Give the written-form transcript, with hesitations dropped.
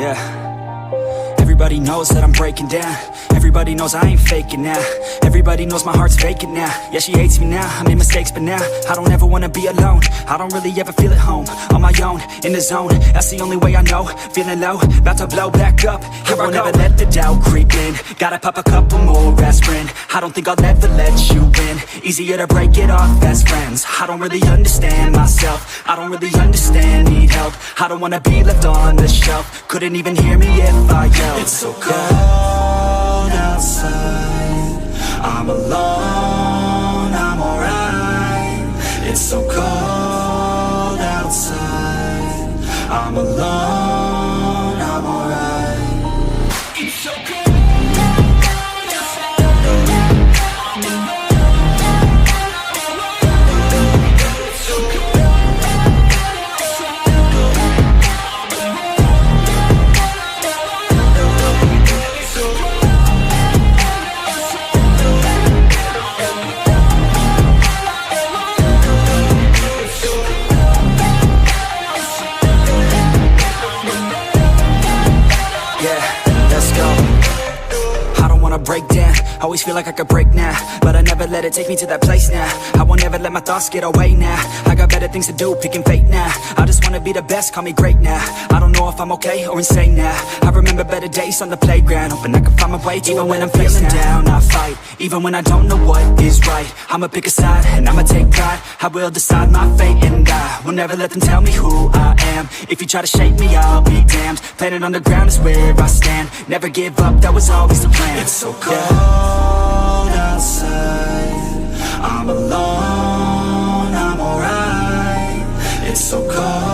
Yeah. Everybody knows that I'm breaking down. Everybody knows I ain't faking now. Everybody knows my heart's vacant now. Yeah, she hates me now, I made mistakes but now I don't ever wanna be alone. I don't really ever feel at home. On my own, in the zone, that's the only way I know. Feeling low, about to blow back up. Here I won't ever let the doubt creep in. Gotta pop a couple more aspirin. I don't think I'll ever let you in. Easier to break it off best friends. I don't really understand myself. I don't really understand, need help. I don't wanna be left on the shelf. Couldn't even hear me if I yelled. It's so cold outside, I'm alone, I'm alright. It's so cold outside, I'm alone, I'm alright. It's so cold. Break down, always feel like I could break now, but I never let it take me to that place now. I won't ever let my thoughts get away now. I got better things to do, picking fate now. I just wanna be the best, call me great now. I don't know if I'm okay or insane now. I remember better days on the playground, hoping I can find my way to even when I'm feeling down, I fight, even when I don't know what is right. I'ma pick a side, and I'ma take pride. I will decide my fate, and I will never let them tell me who I am. If you try to shape me, I'll be damned. Planet on the ground is where I stand. Never give up, that was always the plan. It's so cold outside, I'm alone, I'm alright. It's so cold